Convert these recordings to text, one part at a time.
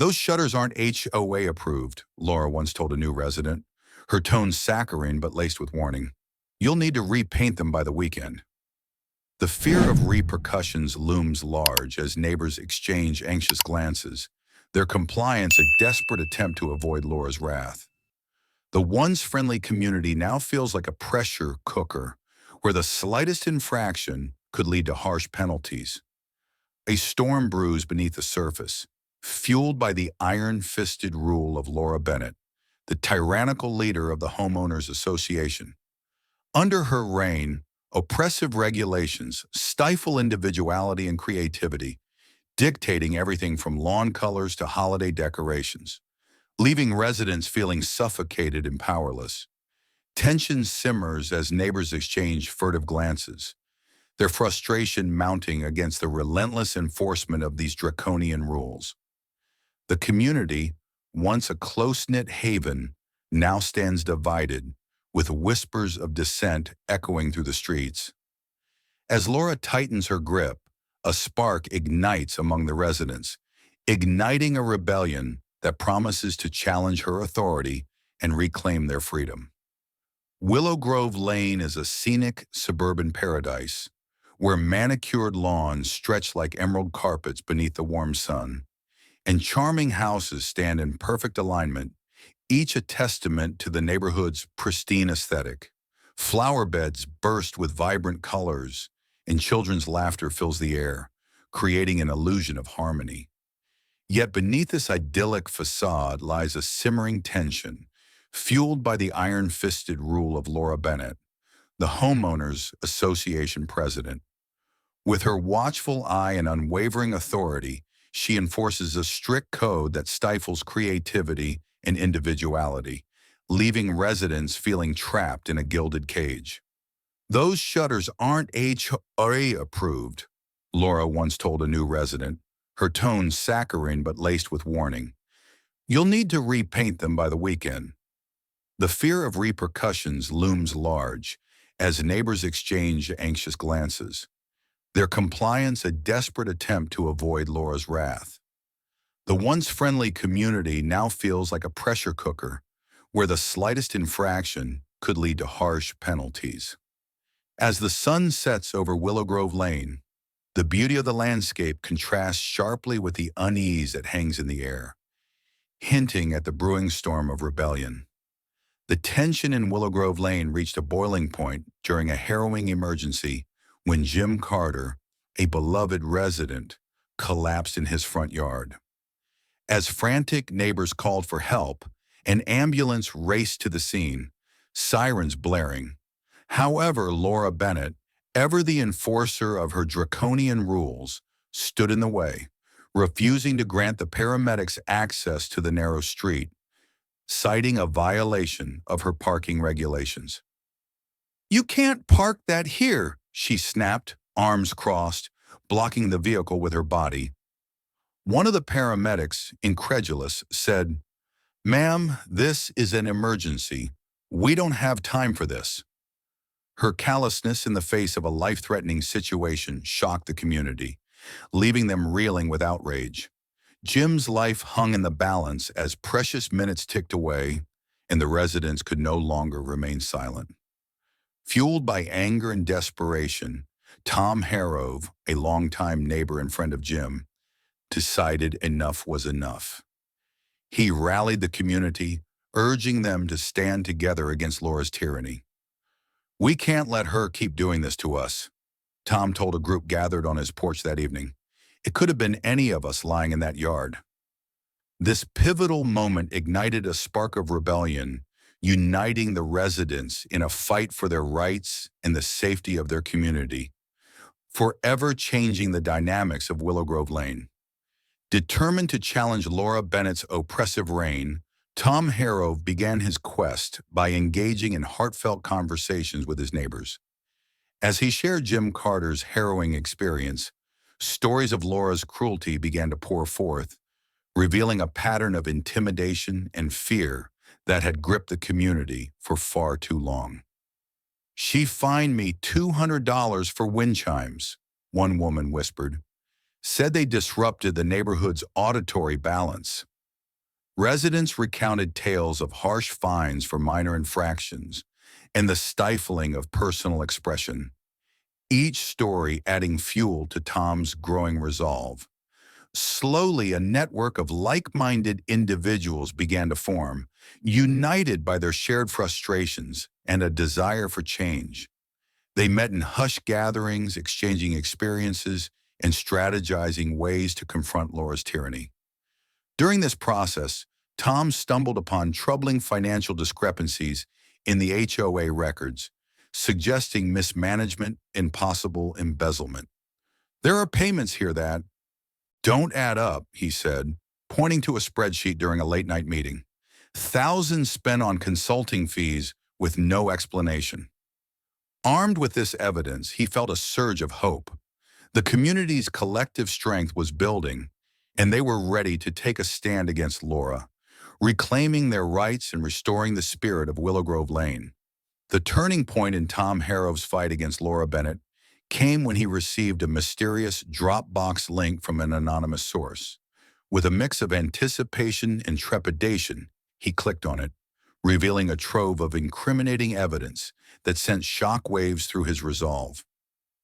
Those shutters aren't HOA approved, Laura once told a new resident, her tone saccharine but laced with warning. You'll need to repaint them by the weekend. The fear of repercussions looms large as neighbors exchange anxious glances, their compliance a desperate attempt to avoid Laura's wrath. The once-friendly community now feels like a pressure cooker, where the slightest infraction could lead to harsh penalties. A storm brews beneath the surface, fueled by the iron-fisted rule of Laura Bennett, the tyrannical leader of the Homeowners Association. Under her reign, oppressive regulations stifle individuality and creativity, dictating everything from lawn colors to holiday decorations, leaving residents feeling suffocated and powerless. Tension simmers as neighbors exchange furtive glances, their frustration mounting against the relentless enforcement of these draconian rules. The community, once a close-knit haven, now stands divided, with whispers of dissent echoing through the streets. As Laura tightens her grip, a spark ignites among the residents, igniting a rebellion that promises to challenge her authority and reclaim their freedom. Willow Grove Lane is a scenic suburban paradise, where manicured lawns stretch like emerald carpets beneath the warm sun, and charming houses stand in perfect alignment, each a testament to the neighborhood's pristine aesthetic. Flower beds burst with vibrant colors, and children's laughter fills the air, creating an illusion of harmony. Yet beneath this idyllic facade lies a simmering tension, fueled by the iron-fisted rule of Laura Bennett, the Homeowners Association president. With her watchful eye and unwavering authority, she enforces a strict code that stifles creativity and individuality, leaving residents feeling trapped in a gilded cage. Those shutters aren't HOA approved, Laura once told a new resident, her tone saccharine but laced with warning. You'll need to repaint them by the weekend. The fear of repercussions looms large as neighbors exchange anxious glances, their compliance a desperate attempt to avoid Laura's wrath. The once friendly community now feels like a pressure cooker, where the slightest infraction could lead to harsh penalties. As the sun sets over Willow Grove Lane, the beauty of the landscape contrasts sharply with the unease that hangs in the air, hinting at the brewing storm of rebellion. The tension in Willow Grove Lane reached a boiling point during a harrowing emergency when Jim Carter, a beloved resident, collapsed in his front yard. As frantic neighbors called for help, an ambulance raced to the scene, sirens blaring. However, Laura Bennett, ever the enforcer of her draconian rules, stood in the way, refusing to grant the paramedics access to the narrow street, citing a violation of her parking regulations. "You can't park that here," she snapped, arms crossed, blocking the vehicle with her body. One of the paramedics, incredulous, said, "Ma'am, this is an emergency. We don't have time for this." Her callousness in the face of a life-threatening situation shocked the community, leaving them reeling with outrage. Jim's life hung in the balance as precious minutes ticked away, and the residents could no longer remain silent. Fueled by anger and desperation, Tom Harrove, a longtime neighbor and friend of Jim, decided enough was enough. He rallied the community, urging them to stand together against Laura's tyranny. "We can't let her keep doing this to us," Tom told a group gathered on his porch that evening. "It could have been any of us lying in that yard." This pivotal moment ignited a spark of rebellion, uniting the residents in a fight for their rights and the safety of their community, forever changing the dynamics of Willow Grove Lane. Determined to challenge Laura Bennett's oppressive reign, Tom Harrove began his quest by engaging in heartfelt conversations with his neighbors. As he shared Jim Carter's harrowing experience, stories of Laura's cruelty began to pour forth, revealing a pattern of intimidation and fear that had gripped the community for far too long. "She fined me $200 for wind chimes," one woman whispered, "said they disrupted the neighborhood's auditory balance." Residents recounted tales of harsh fines for minor infractions and the stifling of personal expression, each story adding fuel to Tom's growing resolve. Slowly, a network of like-minded individuals began to form, united by their shared frustrations and a desire for change. They met in hushed gatherings, exchanging experiences and strategizing ways to confront Laura's tyranny. During this process, Tom stumbled upon troubling financial discrepancies in the HOA records, suggesting mismanagement and possible embezzlement. There are payments here that don't add up, he said, pointing to a spreadsheet during a late-night meeting. Thousands spent on consulting fees with no explanation. Armed with this evidence, he felt a surge of hope. The community's collective strength was building, and they were ready to take a stand against Laura, reclaiming their rights and restoring the spirit of Willow Grove Lane. The turning point in Tom Harrow's fight against Laura Bennett came when he received a mysterious Dropbox link from an anonymous source. With a mix of anticipation and trepidation, he clicked on it, revealing a trove of incriminating evidence that sent shockwaves through his resolve.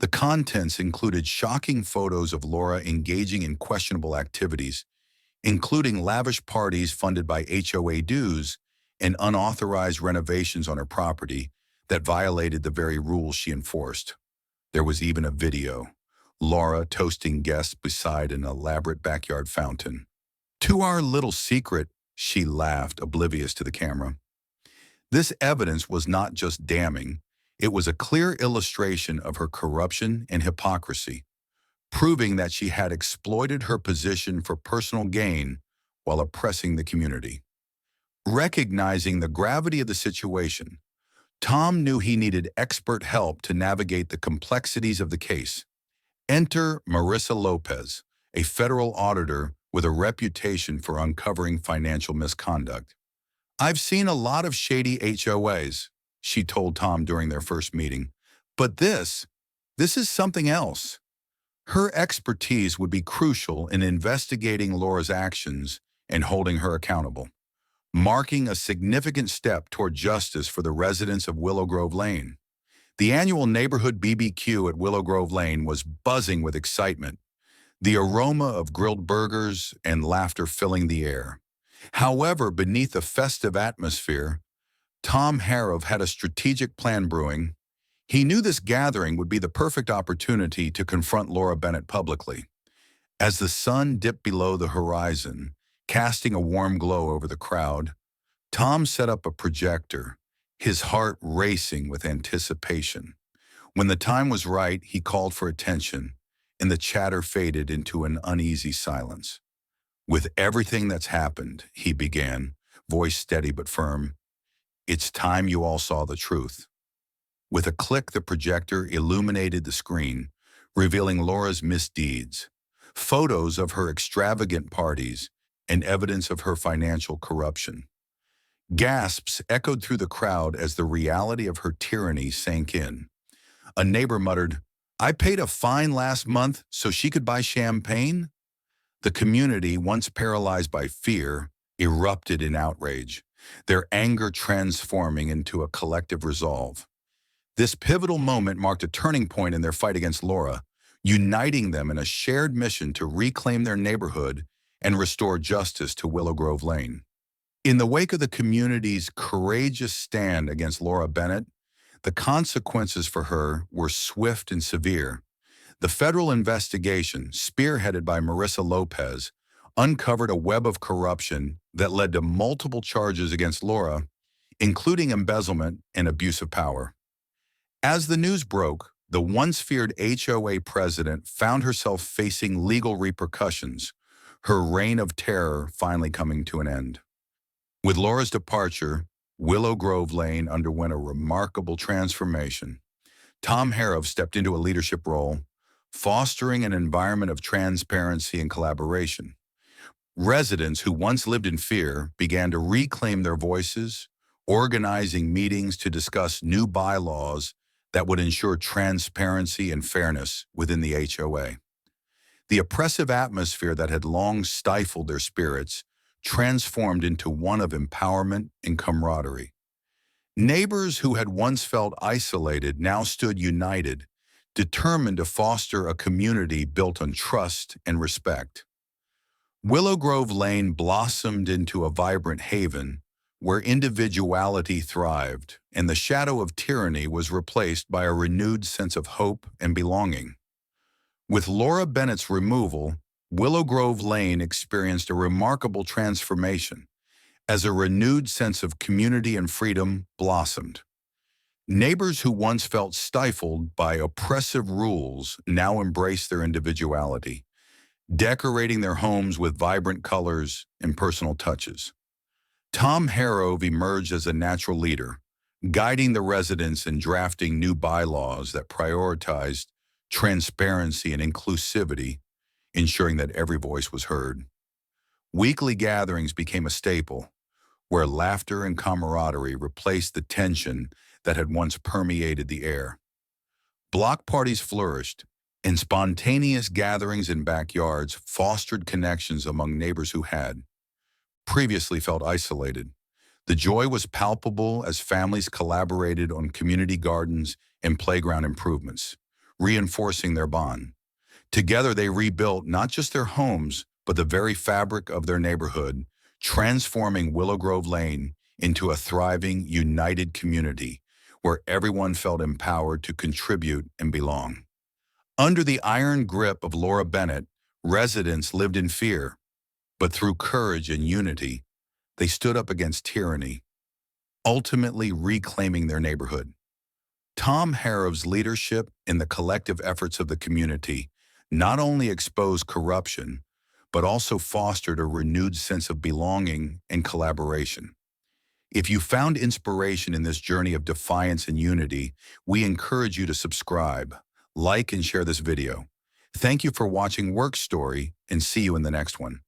The contents included shocking photos of Laura engaging in questionable activities, including lavish parties funded by HOA dues and unauthorized renovations on her property that violated the very rules she enforced. There was even a video, Laura toasting guests beside an elaborate backyard fountain. "To our little secret," she laughed, oblivious to the camera. This evidence was not just damning, it was a clear illustration of her corruption and hypocrisy, proving that she had exploited her position for personal gain while oppressing the community. Recognizing the gravity of the situation, Tom knew he needed expert help to navigate the complexities of the case. Enter Marissa Lopez, a federal auditor with a reputation for uncovering financial misconduct. "I've seen a lot of shady HOAs," she told Tom during their first meeting, "but this is something else." Her expertise would be crucial in investigating Laura's actions and holding her accountable, marking a significant step toward justice for the residents of Willow Grove Lane. The annual neighborhood BBQ at Willow Grove Lane was buzzing with excitement, the aroma of grilled burgers and laughter filling the air. However, beneath the festive atmosphere, Tom Harrow had a strategic plan brewing. He knew this gathering would be the perfect opportunity to confront Laura Bennett publicly. As the sun dipped below the horizon, casting a warm glow over the crowd, Tom set up a projector, his heart racing with anticipation. When the time was right, he called for attention, and the chatter faded into an uneasy silence. "With everything that's happened," he began, voice steady but firm, "it's time you all saw the truth." With a click, the projector illuminated the screen, revealing Laura's misdeeds, photos of her extravagant parties, and evidence of her financial corruption. Gasps echoed through the crowd as the reality of her tyranny sank in. A neighbor muttered, "I paid a fine last month so she could buy champagne?" The community, once paralyzed by fear, erupted in outrage, their anger transforming into a collective resolve. This pivotal moment marked a turning point in their fight against Laura, uniting them in a shared mission to reclaim their neighborhood and restore justice to Willow Grove Lane. In the wake of the community's courageous stand against Laura Bennett, the consequences for her were swift and severe. The federal investigation, spearheaded by Marissa Lopez, uncovered a web of corruption that led to multiple charges against Laura, including embezzlement and abuse of power. As the news broke, the once feared HOA president found herself facing legal repercussions, her reign of terror finally coming to an end. With Laura's departure, Willow Grove Lane underwent a remarkable transformation. Tom Harrow stepped into a leadership role, fostering an environment of transparency and collaboration. Residents who once lived in fear began to reclaim their voices, organizing meetings to discuss new bylaws that would ensure transparency and fairness within the HOA. The oppressive atmosphere that had long stifled their spirits transformed into one of empowerment and camaraderie. Neighbors who had once felt isolated now stood united, determined to foster a community built on trust and respect. Willow Grove Lane blossomed into a vibrant haven where individuality thrived and the shadow of tyranny was replaced by a renewed sense of hope and belonging. With Laura Bennett's removal, Willow Grove Lane experienced a remarkable transformation as a renewed sense of community and freedom blossomed. Neighbors who once felt stifled by oppressive rules now embraced their individuality, decorating their homes with vibrant colors and personal touches. Tom Harrove emerged as a natural leader, guiding the residents in drafting new bylaws that prioritized transparency and inclusivity, ensuring that every voice was heard. Weekly gatherings became a staple, where laughter and camaraderie replaced the tension that had once permeated the air. Block parties flourished, and spontaneous gatherings in backyards fostered connections among neighbors who had previously felt isolated. The joy was palpable as families collaborated on community gardens and playground improvements, reinforcing their bond. Together they rebuilt not just their homes, but the very fabric of their neighborhood, transforming Willow Grove Lane into a thriving, united community where everyone felt empowered to contribute and belong. Under the iron grip of Laura Bennett, residents lived in fear, but through courage and unity, they stood up against tyranny, ultimately reclaiming their neighborhood. Tom Harrove's leadership and the collective efforts of the community not only exposed corruption, but also fostered a renewed sense of belonging and collaboration. If you found inspiration in this journey of defiance and unity, we encourage you to subscribe, like, and share this video. Thank you for watching Work Story, and see you in the next one.